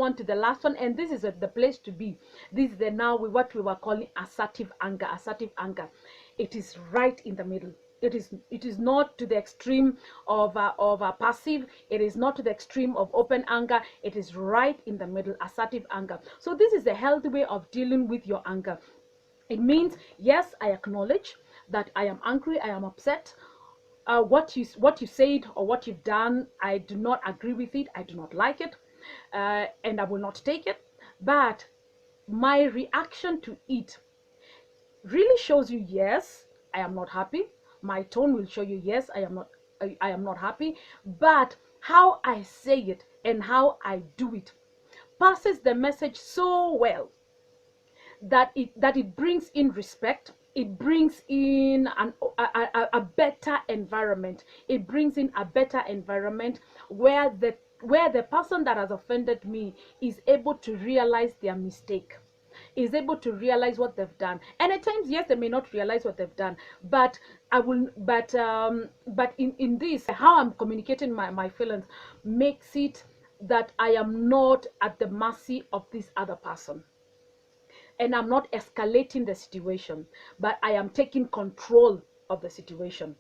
on to the last one, and this is the place to be. This is what we were calling assertive anger. Assertive anger, it is right in the middle. It is not to the extreme of passive. It is not to the extreme of open anger. It is right in the middle, assertive anger. So this is a healthy way of dealing with your anger. It means, yes, I acknowledge that I am angry, I am upset. What you said or what you've done, I do not agree with it, I do not like it, and I will not take it. But my reaction to it really shows you, yes, I am not happy. My tone will show you, yes, I am not happy. But how I say it and how I do it passes the message so well that it brings in respect. It brings in a better environment. It brings in a better environment where the person that has offended me is able to realize their mistake, is able to realize what they've done. And at times, yes, they may not realize what they've done, but in this, how I'm communicating my feelings makes it that I am not at the mercy of this other person, and I'm not escalating the situation, but I am taking control of the situation.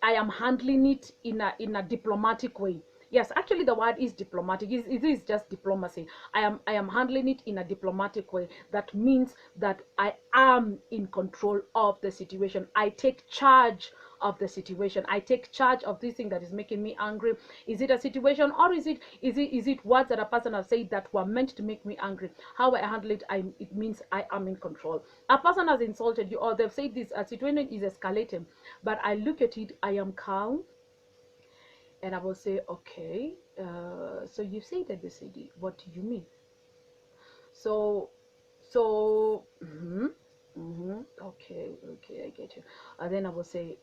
I am handling it in a diplomatic way. Yes, actually the word is diplomatic. It is just diplomacy. I am handling it in a diplomatic way. That means that I am in control of the situation. I take charge of the situation. I take charge of this thing that is making me angry. Is it a situation, or is it words that a person has said that were meant to make me angry? How I handle it, it means I am in control. A person has insulted you, or they've said this, a situation is escalating, but I look at it, I am calm, and I will say, okay, so you say ABCD, what do you mean? So okay, I get you. And then I will say,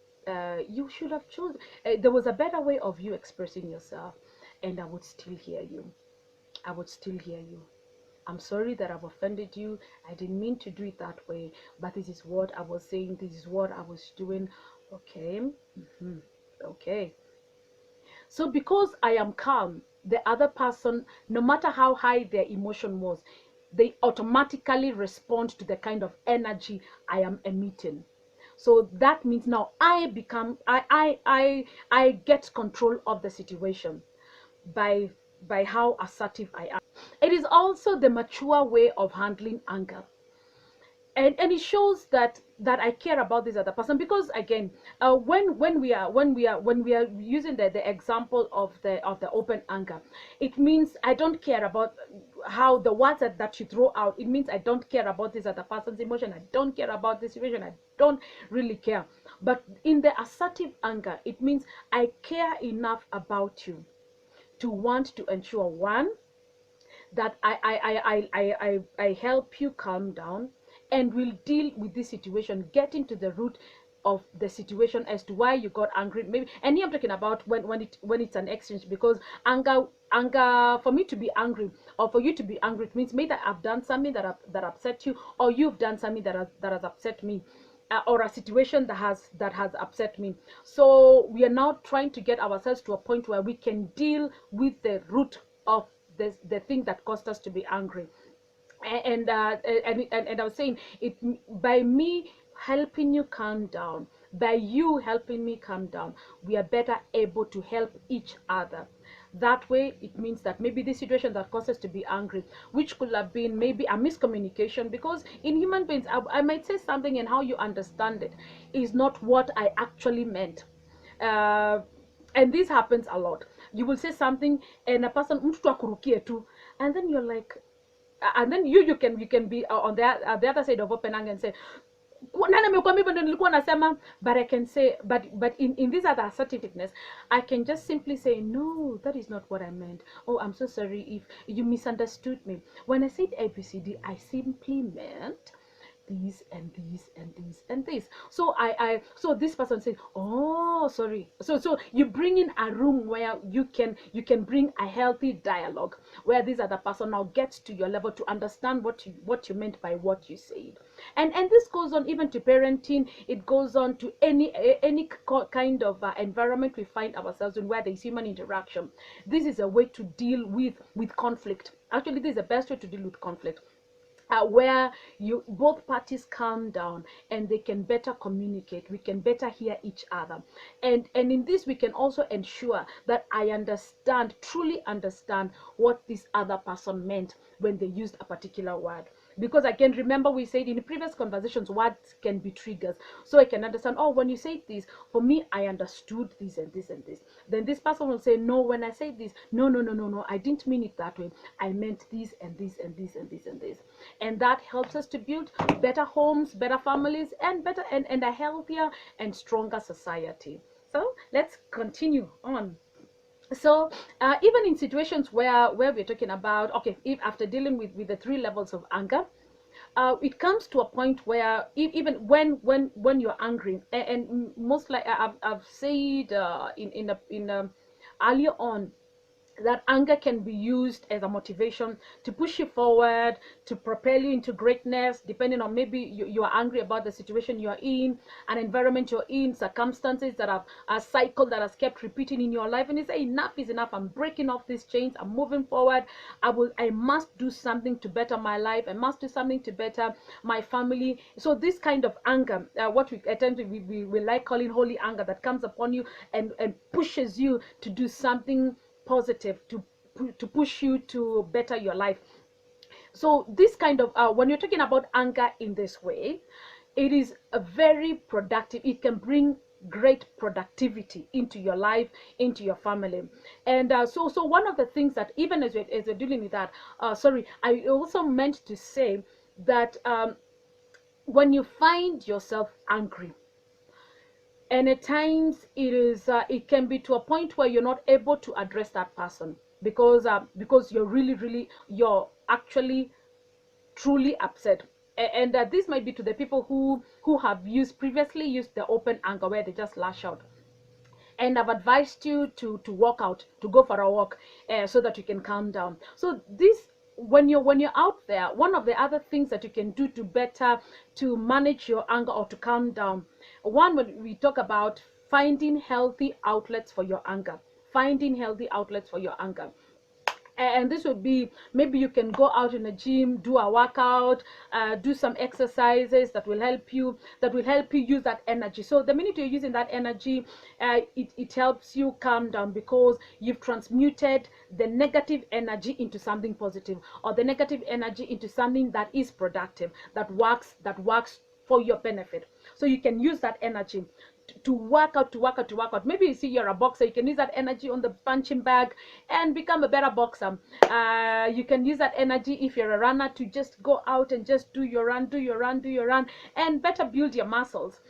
you should have chosen, there was a better way of you expressing yourself, and I would still hear you. I would still hear you. I'm sorry that I've offended you. I didn't mean to do it that way, but this is what I was saying, this is what I was doing. Okay. Okay. So because I am calm, the other person, no matter how high their emotion was, they automatically respond to the kind of energy I am emitting. So that means now I get control of the situation by how assertive I am. It is also the mature way of handling anger. And it shows that I care about this other person, because again, when we are using the example of the open anger, it means I don't care about how the words that you throw out. It means I don't care about this other person's emotion. I don't care about this situation. I don't really care. But in the assertive anger, it means I care enough about you to want to ensure, one, that I help you calm down, and will deal with this situation, getting to the root of the situation as to why you got angry. Maybe, and here I'm talking about when it's an exchange, because anger, for me to be angry or for you to be angry, it means maybe I've done something that upset you, or you've done something that has upset me. Or a situation that has upset me. So we are now trying to get ourselves to a point where we can deal with the root of the thing that caused us to be angry. And I was saying, it by me helping you calm down, by you helping me calm down, we are better able to help each other. That way, it means that maybe this situation that causes us to be angry, which could have been maybe a miscommunication, because in human beings, I might say something and how you understand it is not what I actually meant. And this happens a lot. You will say something and a person, and then you're like, and then you can be on the other side of open anger and say, but I can say, but in this other assertiveness, I can just simply say, no, that is not what I meant. Oh, I'm so sorry if you misunderstood me. When I said ABCD, I simply meant these and these and these and this. So so this person says, oh, sorry. So you bring in a room where you can bring a healthy dialogue, where this other person now gets to your level to understand what you meant by what you said. And this goes on even to parenting. It goes on to any kind of environment we find ourselves in, where there is human interaction. This is a way to deal with conflict. Actually, this is the best way to deal with conflict, where you both parties calm down and they can better communicate. We can better hear each other, and in this we can also ensure that I understand, truly understand, what this other person meant when they used a particular word. Because again, remember we said in the previous conversations, words can be triggers. So I can understand, oh, when you say this, for me, I understood this and this and this. Then this person will say, no, when I say this, no, I didn't mean it that way. I meant this and this and this and this and this. And that helps us to build better homes, better families, and better and a healthier and stronger society. So let's continue on. So even in situations where we're talking about, okay, if after dealing with the 3 levels of anger, it comes to a point where even when you're angry, and most like I've said earlier on, that anger can be used as a motivation to push you forward, to propel you into greatness, depending on maybe you are angry about the situation you're in, an environment you're in, circumstances that have a cycle that has kept repeating in your life, and you say, enough is enough, I'm breaking off these chains, I'm moving forward, I must do something to better my life, I must do something to better my family. So this kind of anger, what we like calling holy anger, that comes upon you and pushes you to do something positive, to push you to better your life. So this kind of when you're talking about anger in this way, it is a very productive. It can bring great productivity into your life, into your family. And so one of the things that, even as we're dealing with that, sorry, I also meant to say that when you find yourself angry, and at times it can be to a point where you're not able to address that person, because you're actually truly upset. And this might be to the people who have previously used the open anger, where they just lash out. And I've advised you to walk out, to go for a walk, so that you can calm down. So this, when you're out there, one of the other things that you can do to manage your anger or to calm down, one, when we talk about finding healthy outlets for your anger, and this would be, maybe you can go out in a gym, do a workout, do some exercises that will help you use that energy. So the minute you're using that energy, it helps you calm down, because you've transmuted the negative energy into something positive, or the negative energy into something that is productive, that works for your benefit. So you can use that energy to work out. Maybe you see you're a boxer, you can use that energy on the punching bag and become a better boxer. You can use that energy, if you're a runner, to just go out and just do your run, and better build your muscles.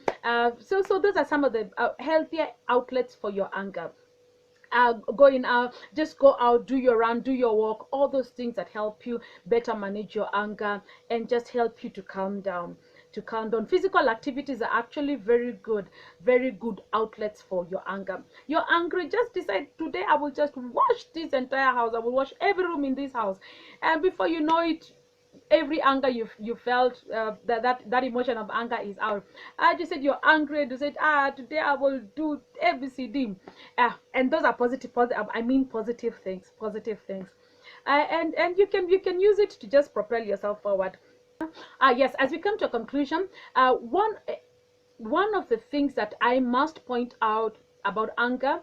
So those are some of the healthier outlets for your anger. Going out, just go out, do your run, do your walk, all those things that help you better manage your anger and just help you to calm down. Physical activities are actually very good outlets for your anger. You're angry, just decide, today I will just wash this entire house, I will wash every room in this house, and before you know it, every anger you felt, that emotion of anger is out. I just said you're angry, you said, today I will do ABCD, and those are positive things, and you can use it to just propel yourself forward. Yes, as we come to a conclusion, one of the things that I must point out about anger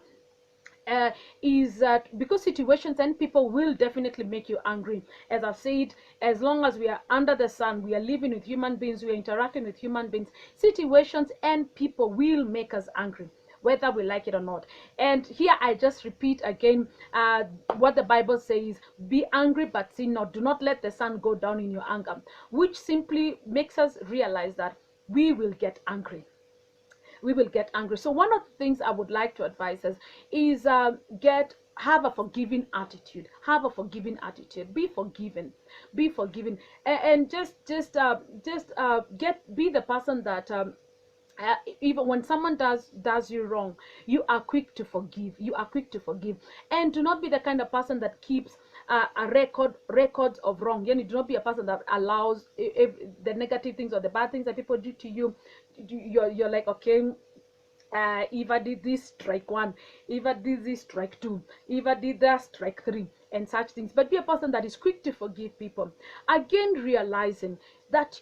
is that, because situations and people will definitely make you angry. As I've said, as long as we are under the sun, we are living with human beings, we are interacting with human beings, situations and people will make us angry, whether we like it or not. And here I just repeat again what the Bible says: be angry but sin not, do not let the sun go down in your anger, which simply makes us realize that we will get angry. So one of the things I would like to advise us is get have a forgiving attitude. Have a forgiving attitude. Be forgiven. Be forgiven. And be the person that even when someone does you wrong, you are quick to forgive. You are quick to forgive. And do not be the kind of person that keeps a records of wrong. You do not be a person that allows if the negative things or the bad things that people do to you. You're like, okay, if I did this, strike one. If I did this, strike two. If I did that, strike three, and such things. But be a person that is quick to forgive people. Again, realizing that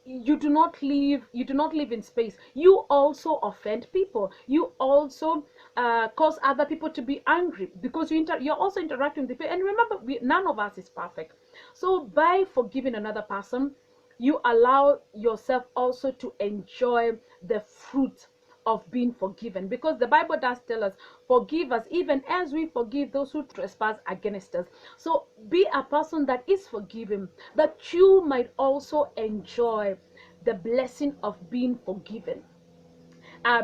you do not live in space. You also offend people. You also cause other people to be angry, because you're also interacting with people. And remember, none of us is perfect. So by forgiving another person, you allow yourself also to enjoy the fruit of being forgiven, because the Bible does tell us, forgive us even as we forgive those who trespass against us. So be a person that is forgiving, that you might also enjoy the blessing of being forgiven.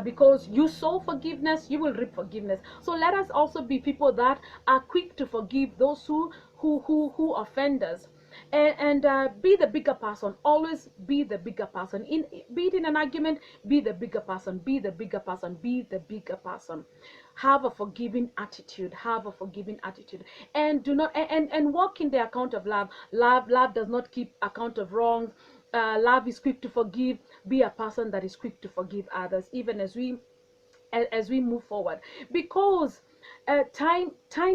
Because you sow forgiveness, you will reap forgiveness. So let us also be people that are quick to forgive those who offend us. And be the bigger person. Always be the bigger person. Be it in an argument, be the bigger person. Be the bigger person. Be the bigger person. Have a forgiving attitude. Have a forgiving attitude. And do not and walk in the account of love. Love does not keep account of wrongs. Love is quick to forgive. Be a person that is quick to forgive others, even as we move forward, because time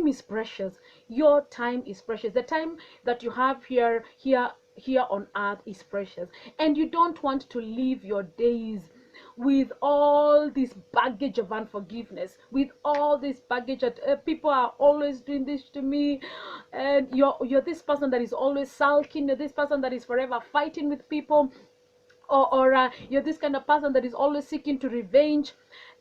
is precious. Your time is precious. The time that you have here on earth is precious, and you don't want to live your days with all this baggage of unforgiveness, with all this baggage that people are always doing this to me, and you're this person that is always sulking. You're this person that is forever fighting with people, or you're this kind of person that is always seeking to revenge,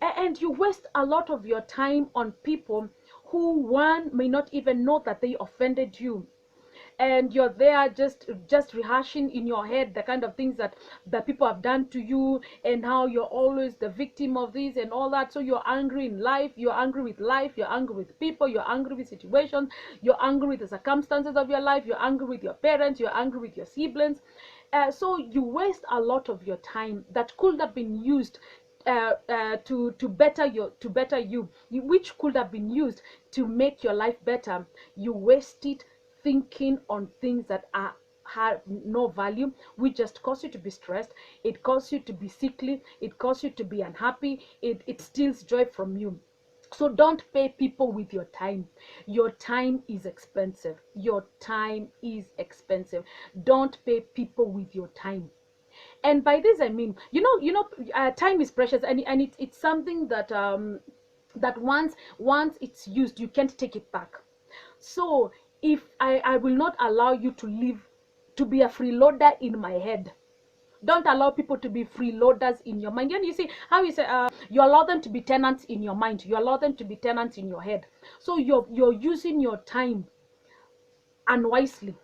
and you waste a lot of your time on people who, one, may not even know that they offended you, and you're there just rehashing in your head the kind of things that people have done to you, and how you're always the victim of this and all that. So you're angry in life, you're angry with life, you're angry with people, you're angry with situations, you're angry with the circumstances of your life, you're angry with your parents, you're angry with your siblings. So you waste a lot of your time that could have been used to better you, which could have been used to make your life better. You waste it thinking on things that have no value, which just cause you to be stressed. It causes you to be sickly. It causes you to be unhappy. It steals joy from you. So don't pay people with your time. Your time is expensive. Your time is expensive. Don't pay people with your time. And by this I mean, time is precious, and it's something that that once it's used, you can't take it back. So if I will not allow you to be a freeloader in my head. Don't allow people to be freeloaders in your mind. And you see how you say you allow them to be tenants in your mind. You allow them to be tenants in your head. So you're using your time unwisely,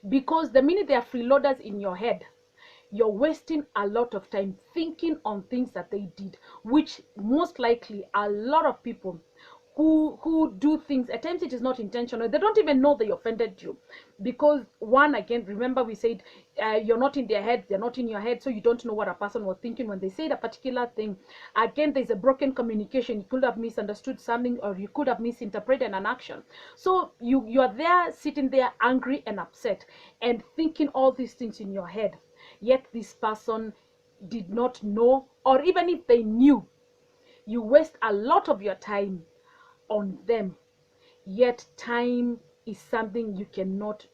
because the minute they are freeloaders in your head, you're wasting a lot of time thinking on things that they did, which most likely a lot of people who do things, at times it is not intentional. They don't even know they offended you, because one, again, remember we said you're not in their head, they're not in your head, so you don't know what a person was thinking when they said a particular thing. Again, there's a broken communication. You could have misunderstood something, or you could have misinterpreted an action. So you're there sitting there angry and upset and thinking all these things in your head, yet this person did not know, or even if they knew, you waste a lot of your time on them. Yet time is something you cannot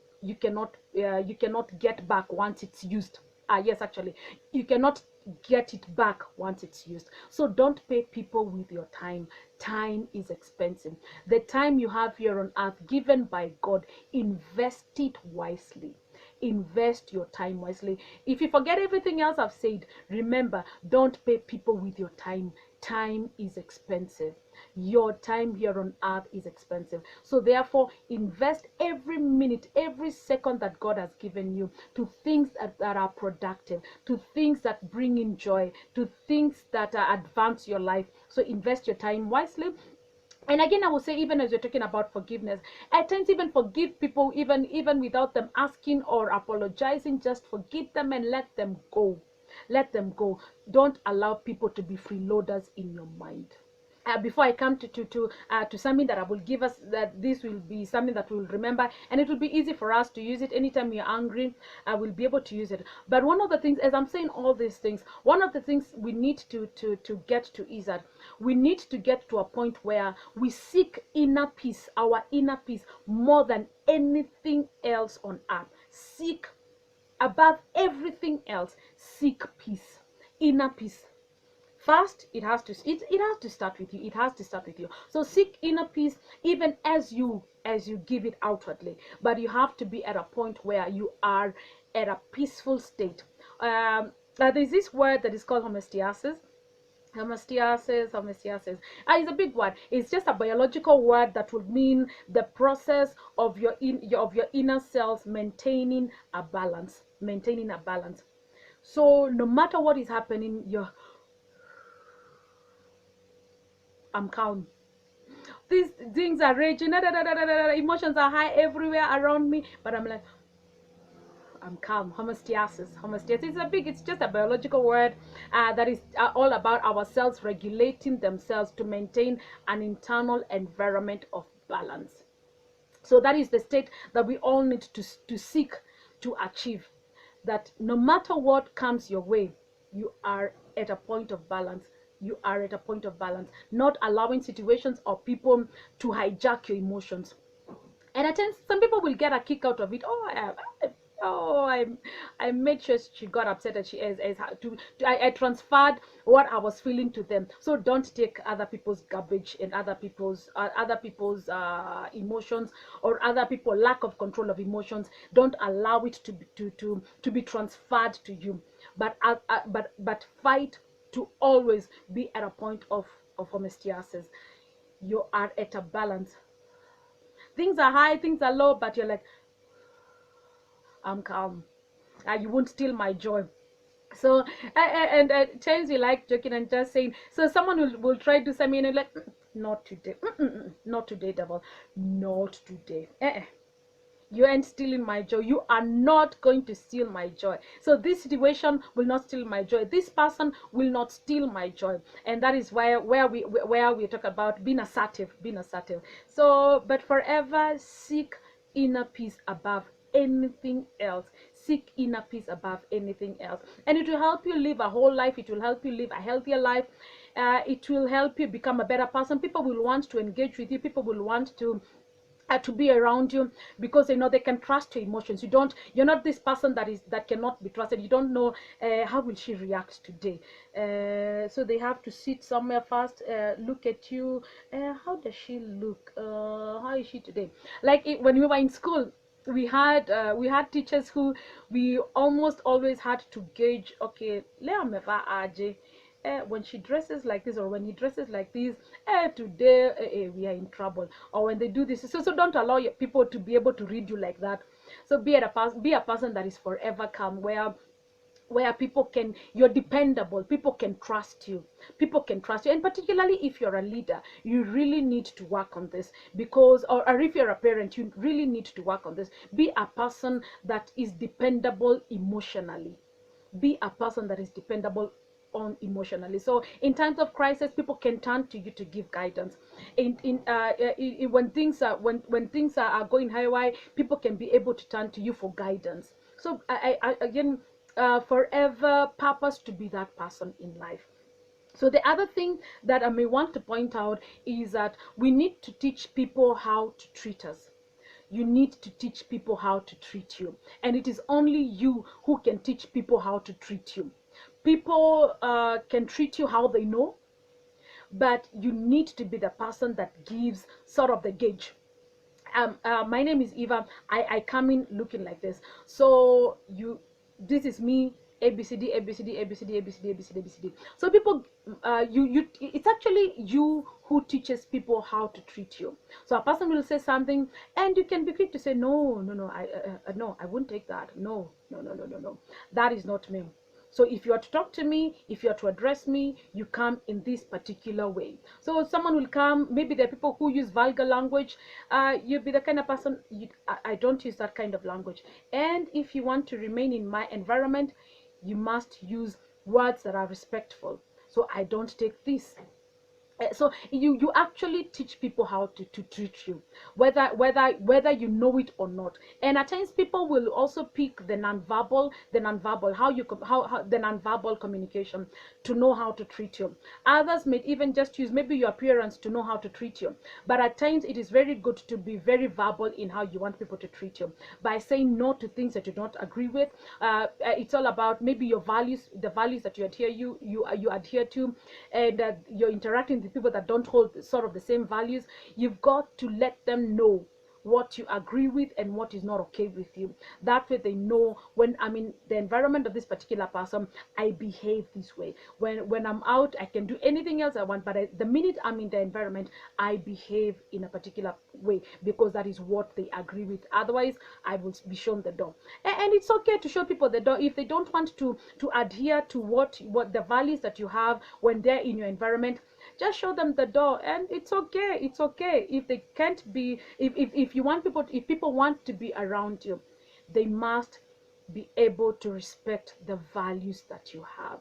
get back once it's used. Yes, actually, you cannot get it back once it's used. So don't pay people with your time. Time is expensive. The time you have here on earth, given by God, invest it wisely. Invest your time wisely. If you forget everything else I've said, remember, don't pay people with your time. Time is expensive. Your time here on earth is expensive. So therefore, invest every minute, every second that God has given you to things that are productive, to things that bring in joy, to things that advance your life. So invest your time wisely. And again, I will say, even as you're talking about forgiveness, at times even forgive people, even without them asking or apologizing. Just forgive them and let them go. Let them go. Don't allow people to be freeloaders in your mind. Before I come to something that I will give us, that this will be something that we'll remember, and it will be easy for us to use it anytime we're angry. I will be able to use it. But one of the things, as I'm saying all these things, one of the things we need to get to is that we need to get to a point where we seek inner peace, our inner peace, more than anything else on earth. Seek above everything else. Seek peace, inner peace. First, it has to start with you. It has to start with you. So seek inner peace, even as you give it outwardly. But you have to be at a point where you are at a peaceful state. There's this word that is called homeostasis. Homeostasis. It's a big word. It's just a biological word that would mean the process of your inner cells maintaining a balance. Maintaining a balance. So no matter what is happening, I'm calm. These things are raging, emotions are high everywhere around me, but I'm like, I'm calm. Homeostasis is it's just a biological word that is all about our cells regulating themselves to maintain an internal environment of balance. So that is the state that we all need to seek to achieve. That no matter what comes your way, you are at a point of balance. You are at a point of balance, not allowing situations or people to hijack your emotions. And at times, some people will get a kick out of it. I made sure she got upset that I transferred what I was feeling to them. So don't take other people's garbage and other people's emotions, or other people lack of control of emotions. Don't allow it to be transferred to you. But fight to always be at a point of homeostasis. You are at a balance. Things are high, things are low, but you're like, I'm calm. You won't steal my joy. So and Chase, you like joking and just saying, so someone will try to say me and like, not today. Not today, devil, not today. You ain't stealing my joy. You are not going to steal my joy. So this situation will not steal my joy. This person will not steal my joy. And that is where we talk about being assertive, So but forever seek inner peace above anything else. Seek inner peace above anything else, and it will help you live a whole life. It will help you live a healthier life. It will help you become a better person. People will want to engage with you. People will want to be around you, because they know they can trust your emotions. You're not this person that cannot be trusted. You don't know how will she react today. So they have to sit somewhere first, look at you. How does she look? How is she today? Like when we were in school, we had teachers who we almost always had to gauge. Okay, Lea meva aje. When she dresses like this, or when he dresses like this, today we are in trouble. Or when they do this, so don't allow people to be able to read you like that. So be a person that is forever calm, where you're dependable. People can trust you. And particularly if you're a leader, you really need to work on this, because or if you're a parent, you really need to work on this. Be a person that is dependable emotionally. Be a person that is dependable on emotionally. So in times of crisis, people can turn to you to give guidance. When things are going haywire, people can be able to turn to you for guidance. So I again, forever purpose to be that person in life. So the other thing that I may want to point out is that we need to teach people how to treat us. You need to teach people how to treat you, and it is only you who can teach people how to treat you. People can treat you how they know, but you need to be the person that gives sort of the gauge. My name is Eva. I come in looking like this. So this is me. ABCD, ABCD, ABCD, ABCD, ABCD, ABCD. So people, it's actually you who teaches people how to treat you. So a person will say something, and you can be quick to say, no, I won't take that. No, that is not me. So if you are to talk to me, if you are to address me, you come in this particular way. So someone will come, maybe there are people who use vulgar language. You'll be the kind of person, I don't use that kind of language. And if you want to remain in my environment, you must use words that are respectful. So I don't take this. So you actually teach people how to treat you, whether you know it or not. And at times people will also pick the nonverbal, how the nonverbal communication to know how to treat you. Others may even just use maybe your appearance to know how to treat you. But at times it is very good to be very verbal in how you want people to treat you, by saying no to things that you don't agree with. It's all about maybe your values, the values that you adhere to, and you're interacting with people that don't hold sort of the same values. You've got to let them know what you agree with and what is not okay with you. That way they know, when I'm in the environment of this particular person, I behave this way. When I'm out, I can do anything else I want, but the minute I'm in the environment, I behave in a particular way, because that is what they agree with. Otherwise, I will be shown the door. And it's okay to show people the door if they don't want to adhere to what the values that you have when they're in your environment. Just show them the door, and it's okay. It's okay if they can't be, if you want people, if people want to be around you, they must be able to respect the values that you have.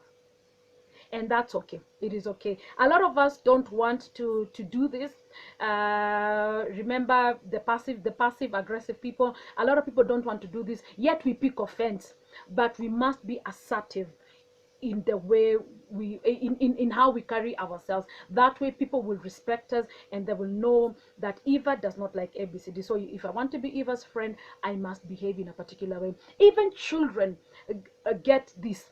And that's okay. It is okay. A lot of us don't want to do this. Remember the passive aggressive people. A lot of people don't want to do this, yet we pick offense. But we must be assertive in the way we in how we carry ourselves. That way people will respect us, and they will know that Eva does not like ABCD. So if I want to be Eva's friend, I must behave in a particular way. Even children get this.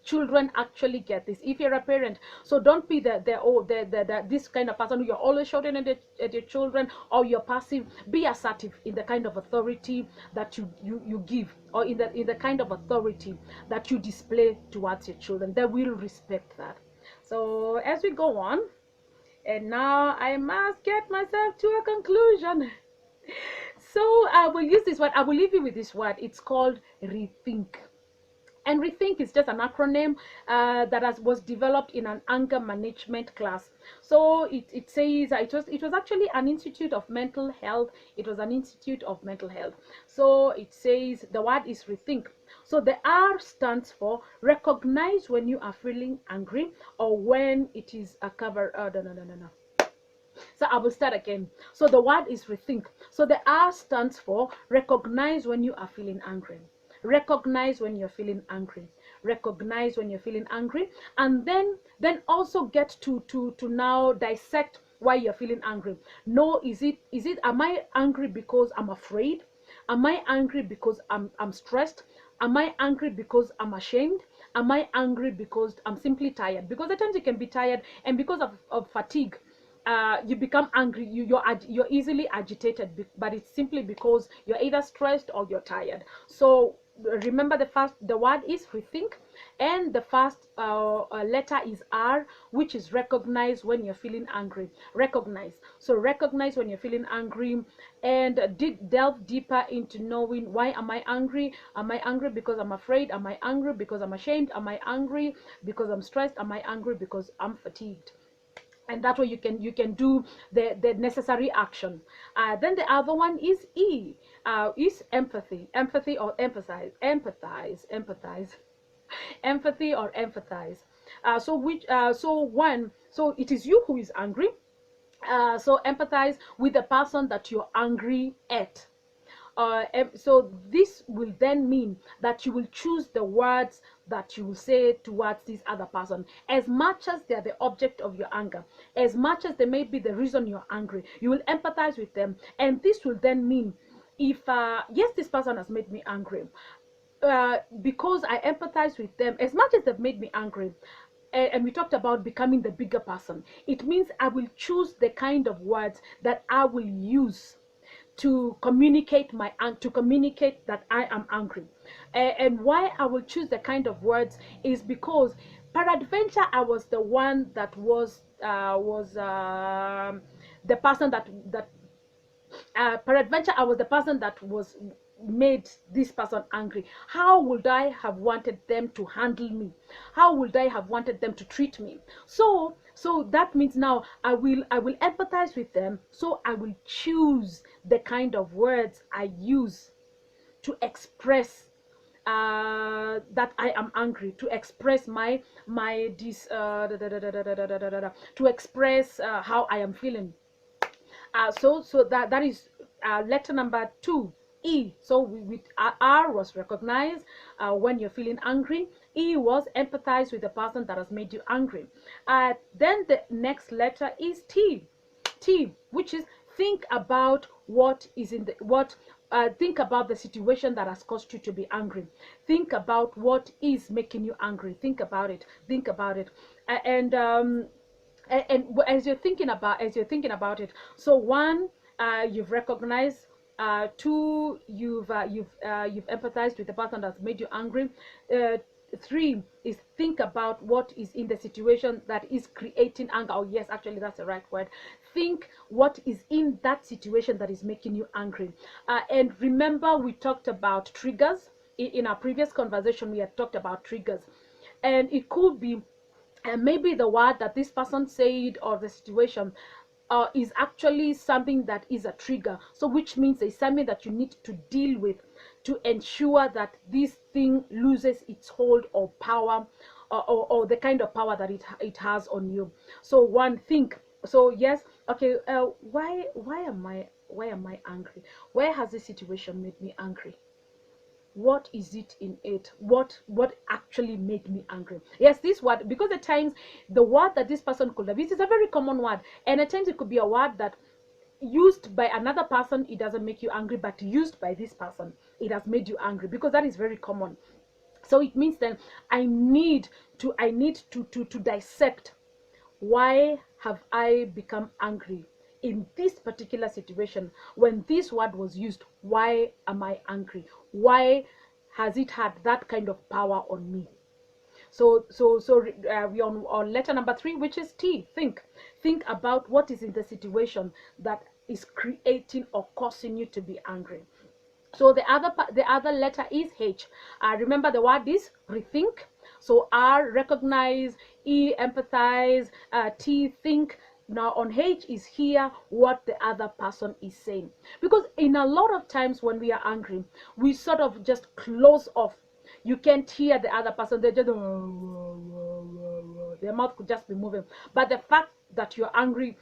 Children actually get this. If you're a parent, so don't be this kind of person who you're always shouting at your children, or you're passive. Be assertive in the kind of authority that you give, or in the kind of authority that you display towards your children. They will respect that. So as we go on, and now I must get myself to a conclusion. So I will use this word. I will leave you with this word. It's called rethink. And rethink is just an acronym that was developed in an anger management class. So it says it was actually an institute of mental health. It was an institute of mental health. So it says the word is rethink. So the R stands for recognize when you are feeling angry, or when it is a cover. No. So I will start again. So the word is rethink. So the R stands for recognize when you are feeling angry. Recognize when you're feeling angry. Recognize when you're feeling angry. And then also get to now dissect why you're feeling angry. No, am I angry because I'm afraid? Am I angry because I'm stressed? Am I angry because I'm ashamed? Am I angry because I'm simply tired? Because at times you can be tired, and because of fatigue, you become angry. You're easily agitated, but it's simply because you're either stressed or you're tired. So remember, the word is rethink, and the first letter is R, which is recognize when you're feeling angry. Recognize. So recognize when you're feeling angry, and delve deeper into knowing, why am I angry? Am I angry because I'm afraid? Am I angry because I'm ashamed? Am I angry because I'm stressed? Am I angry because I'm fatigued? And that way you can do the necessary action. Then the other one is E, is empathy or empathize. Empathy or empathize. So it is you who is angry, so empathize with the person that you're angry at. So this will then mean that you will choose the words that you will say towards this other person, as much as they are the object of your anger, as much as they may be the reason you're angry. You will empathize with them, and this will then mean, if yes, this person has made me angry, because I empathize with them, as much as they've made me angry, and we talked about becoming the bigger person, it means I will choose the kind of words that I will use to communicate that I am angry. And why I will choose the kind of words is because peradventure I was the one that was the person that peradventure I was the person that was made this person angry? How would I have wanted them to handle me? How would I have wanted them to treat me? So that means now I will empathize with them. So I will choose the kind of words I use to express that I am angry, to express to express how I am feeling. So that is letter number 2, E. So R was recognize when you're feeling angry. E was empathize with the person that has made you angry. Then the next letter is T. T, which is think about what is in the think about the situation that has caused you to be angry. Think about what is making you angry. Think about it. Think about it. And as you're thinking about it, so 1, you've recognized. 2, you've empathized with the person that's made you angry. 3 is think about what is in the situation that is creating anger. Oh yes, actually that's the right word. Think what is in that situation that is making you angry. And remember, we talked about triggers in our previous conversation. We had talked about triggers, and it could be and maybe the word that this person said or the situation is actually something that is a trigger. So which means it's something that you need to deal with to ensure that this thing loses its hold or power, or the kind of power that it has on you. So 1, think. So yes, okay, why am I angry? Where has this situation made me angry? What is it in it? What actually made me angry? Yes, this word, because at times the word that this person could have used is a very common word, and at times it could be a word that used by another person, it doesn't make you angry, but used by this person, it has made you angry, because that is very common. So it means then I need to dissect, why have I become angry in this particular situation? When this word was used, why am I angry? Why has it had that kind of power on me? So we on letter number 3, which is T. Think about what is in the situation that is creating or causing you to be angry. So the other letter is H. Remember, the word is rethink. So R, recognize. E, empathize. T, think. Now on H is hear what the other person is saying, because in a lot of times when we are angry, we sort of just close off. You can't hear the other person. They just their mouth could just be moving, but the fact that you're angry,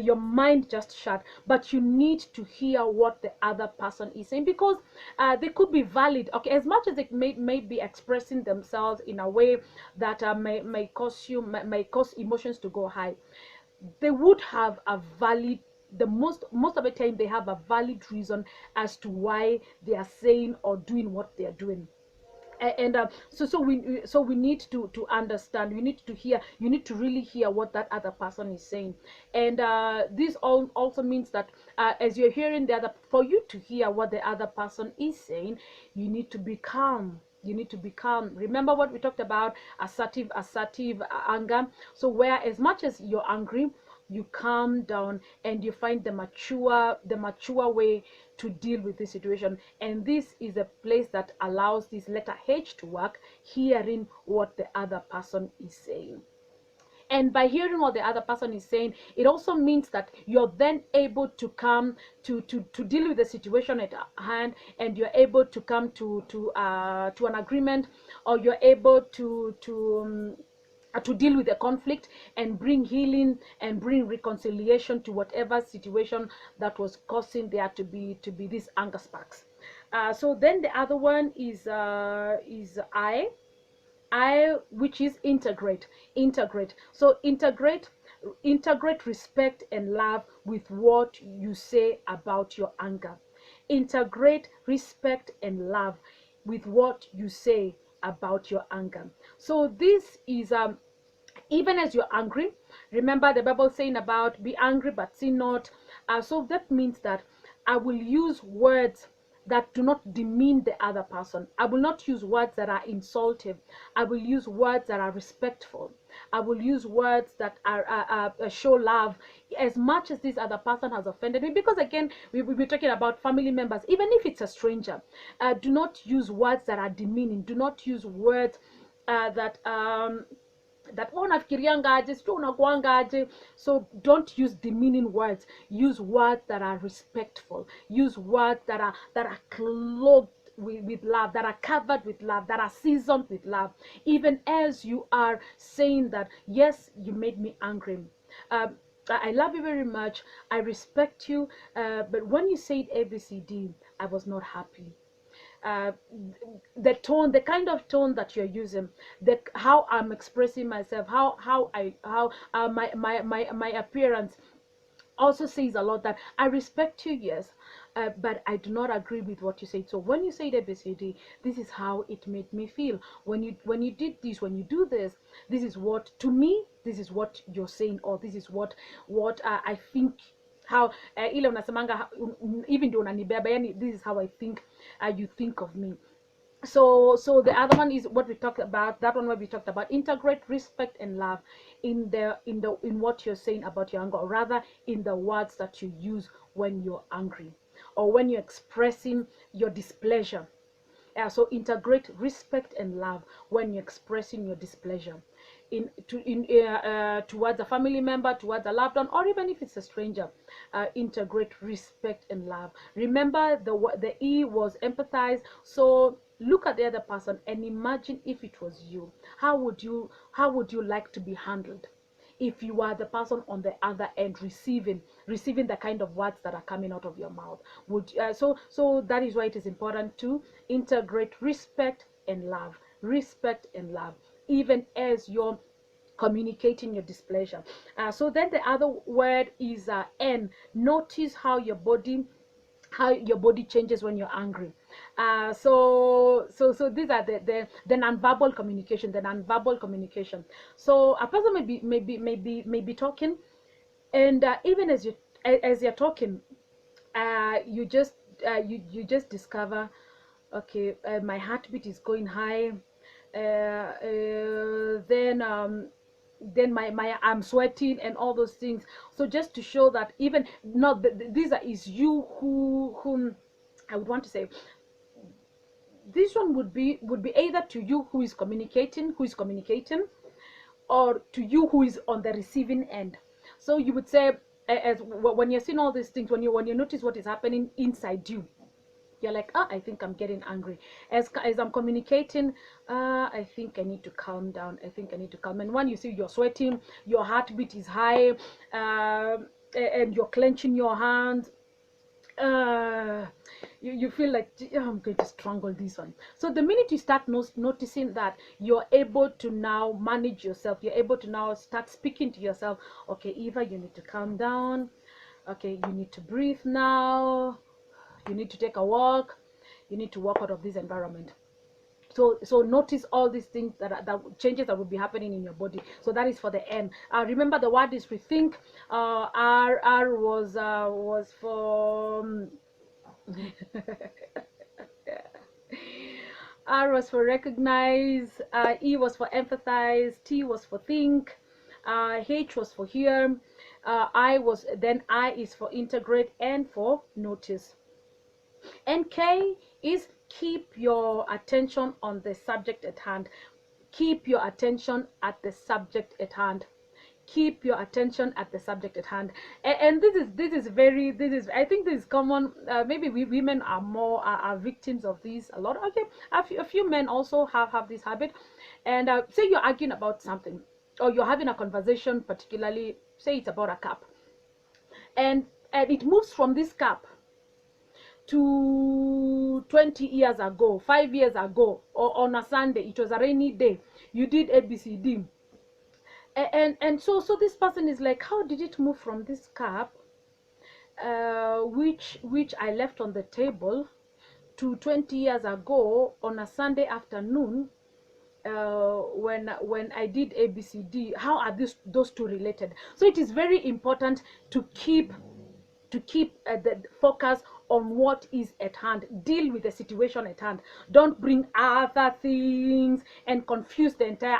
your mind just shut. But you need to hear what the other person is saying, because they could be valid. Okay, as much as they may be expressing themselves in a way that may cause emotions to go high, they would have a valid, most of the time they have a valid reason as to why they are saying or doing what they are doing. And so we need to understand. You need to hear. You need to really hear what that other person is saying. And this also means that as you're hearing the other, for you to hear what the other person is saying, you need to be calm. You need to be calm. Remember what we talked about, assertive anger. So where as much as you're angry, you calm down and you find the mature way to deal with this situation. And this is a place that allows this letter H to work, hearing what the other person is saying. And by hearing what the other person is saying, it also means that you're then able to come to deal with the situation at hand, and you're able to come to an agreement, or you're able to deal with the conflict and bring healing and bring reconciliation to whatever situation that was causing there to be these anger sparks. So then the other one is I, which is integrate. So integrate respect and love with what you say about your anger. Integrate respect and love with what you say about your anger. So this is even as you're angry, remember the Bible saying about be angry but sin not. So that means that I will use words that do not demean the other person. I will not use words that are insultive. I will use words that are respectful. I will use words that show love, as much as this other person has offended me. Because again, we're talking about family members, even if it's a stranger. Do not use words that are demeaning. Do not use words that unafikiriangaje, sio unakuangaje. So don't use demeaning words. Use words that are respectful. Use words that are clothed with love, that are covered with love, that are seasoned with love, even as you are saying that, yes, you made me angry. I love you very much, I respect you, but when you said ABCD, I was not happy. uh, the tone, the kind of tone that you're using, the how I'm expressing myself, how my appearance also says a lot. That I respect you, yes, but I do not agree with what you said. So when you said ABCD, this is how it made me feel. When you did this, when you do this, this is what, to me, this is what you're saying, or this is what I think. How ile unasemanga even ndio unanibeba, yani this is how I think you think of me. So the other one is what we talked about, that one where we talked about integrate respect and love in what you're saying about your anger, or rather in the words that you use when you're angry or when you're expressing your displeasure. So integrate respect and love when you're expressing your displeasure towards a family member, towards a loved one, or even if it's a stranger. Integrate respect and love. Remember, the E was empathize. So look at the other person and imagine if it was you. How would you like to be handled if you are the person on the other end, receiving the kind of words that are coming out of your mouth? So that is why it is important to integrate respect and love, even as you're communicating your displeasure. So then the other word is N. Notice how your body changes when you're angry. So these are the nonverbal communication. So a person may be talking, and even as you're talking, you just discover, okay, my heartbeat is going high. Then my I'm sweating and all those things. So just to show that even not these is you whom I would want to say, this one would be either to you who is communicating, or to you who is on the receiving end. So you would say, as when you're seeing all these things, when you notice what is happening inside you, you're like, I think I'm getting angry. As I'm communicating, I think I need to calm down. And when you see you're sweating, your heartbeat is high, and you're clenching your hands, you feel like, I'm going to strangle this one. So the minute you start noticing that, you're able to now manage yourself. You're able to now start speaking to yourself. Okay, Eva, you need to calm down. Okay, you need to breathe now. You need to take a walk. You need to walk out of this environment. So notice all these things that changes that will be happening in your body. So that is for the N. Remember, the word is rethink. R was for R was for recognize. E was for empathize. T was for think. H was for hear. I is for integrate, and for notice. And K is keep your attention on the subject at hand. Keep your attention at the subject at hand. Keep your attention at the subject at hand. And this is I think this is common. Maybe we women are more are victims of this a lot. Okay, a few men also have this habit. And say you're arguing about something, or you're having a conversation, particularly say it's about a cup, and it moves from this cup to 20 years ago, 5 years ago, or on a Sunday, it was a rainy day, you did ABCD. And so this person is like, how did it move from this cup, which I left on the table, to 20 years ago on a Sunday afternoon, when I did ABCD? How are those two related? So it is very important to keep the focus on what is at hand. Deal with the situation at hand. Don't bring other things and confuse the entire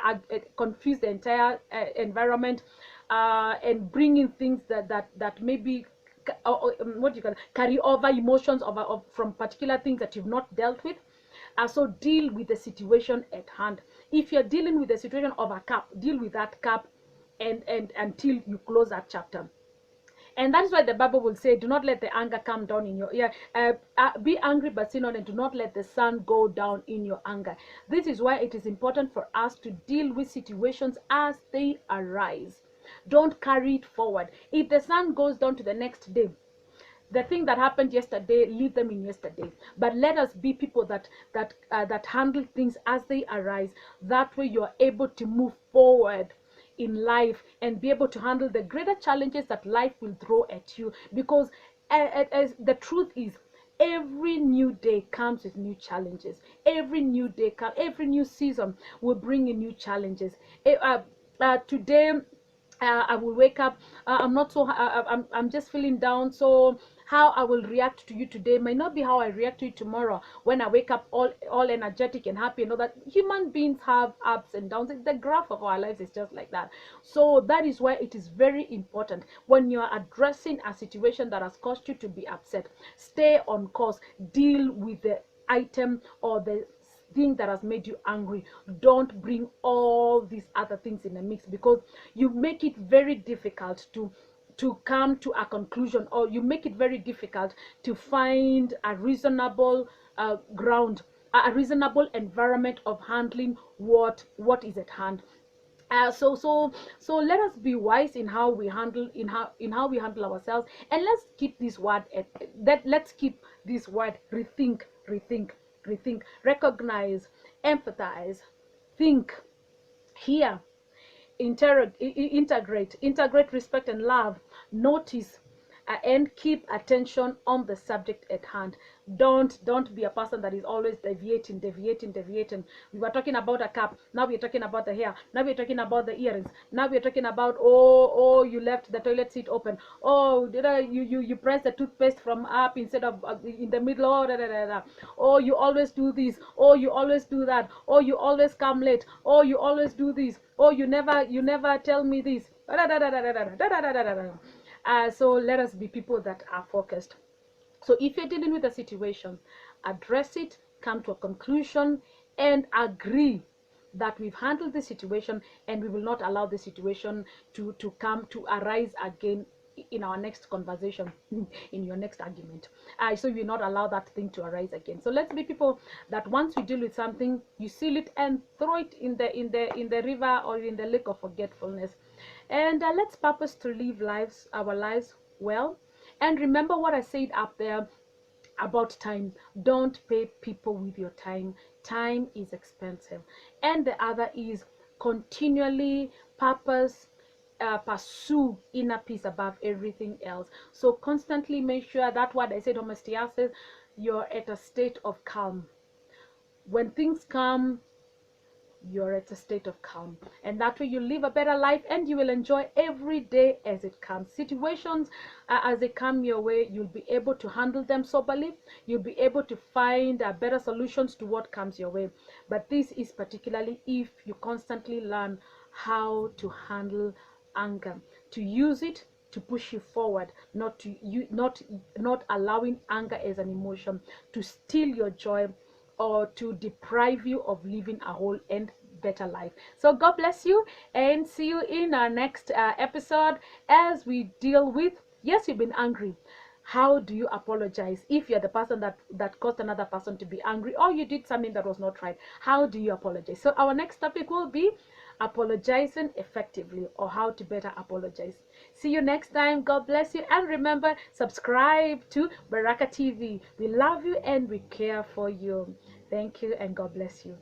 environment, and bring in things that maybe what you can carry over emotions from particular things that you've not dealt with. So deal with the situation at hand. If you're dealing with the situation of a cup, deal with that cup and until you close that chapter. And that is why the Bible will say, do not let the anger come down in your ear. Be angry but sin not, and do not let the sun go down in your anger. This is why it is important for us to deal with situations as they arise. Don't carry it forward. If the sun goes down to the next day, the thing that happened yesterday, leave them in yesterday. But let us be people that handle things as they arise. That way you are able to move forward in life and be able to handle the greater challenges that life will throw at you. Because as the truth is, every new day comes with new challenges. Every new day, every new season will bring in new challenges. Today, I will wake up. I'm not so. I'm just feeling down. So how I will react to you today might not be how I react to you tomorrow. When I wake up all energetic and happy, and all that. Human beings have ups and downs. The graph of our lives is just like that. So that is why it is very important when you are addressing a situation that has caused you to be upset. Stay on course. Deal with the item or the thing that has made you angry. Don't bring all these other things in the mix, because you make it very difficult to come to a conclusion, or you make it very difficult to find a reasonable ground, a reasonable environment of handling what is at hand. So let us be wise in how we handle we handle ourselves, and let's keep this word let's keep this word: rethink, recognize, empathize, think, hear, integrate, respect and love, notice, and keep attention on the subject at hand. Don't be a person that is always deviating. We were talking about a cup, now we're talking about the hair, now we're talking about the earrings, now we're talking about, oh you left the toilet seat open, oh you press the toothpaste from up instead of in the middle, oh you always do this, oh you always do that, oh you always come late, oh you always do this, oh you never tell me this. So let us be people that are focused. So if you're dealing with a situation, address it, come to a conclusion, and agree that we've handled the situation and we will not allow the situation to arise again in our next conversation, in your next argument. So you will not allow that thing to arise again. So let's be people that once we deal with something, you seal it and throw it in the river or in the lake of forgetfulness. And let's purpose to live our lives well. And remember what I said up there about time. Don't pay people with your time. Time is expensive. And the other is continually pursue inner peace above everything else. So constantly make sure that what I said, homeostasis, you're at a state of calm. When things come, you're at a state of calm, and that way you live a better life, and you will enjoy every day as it comes. Situations as they come your way, you'll be able to handle them soberly. You'll be able to find better solutions to what comes your way. But this is particularly if you constantly learn how to handle anger, to use it to push you forward, not allowing anger as an emotion to steal your joy or to deprive you of living a whole and better life. So God bless you, and see you in our next episode as we deal with, yes, you've been angry. How do you apologize if you're the person that caused another person to be angry, or you did something that was not right? How do you apologize? So our next topic will be apologizing effectively, or how to better apologize. See you next time. God bless you, and remember, subscribe to Baraka TV. We love you and we care for you. Thank you, and God bless you.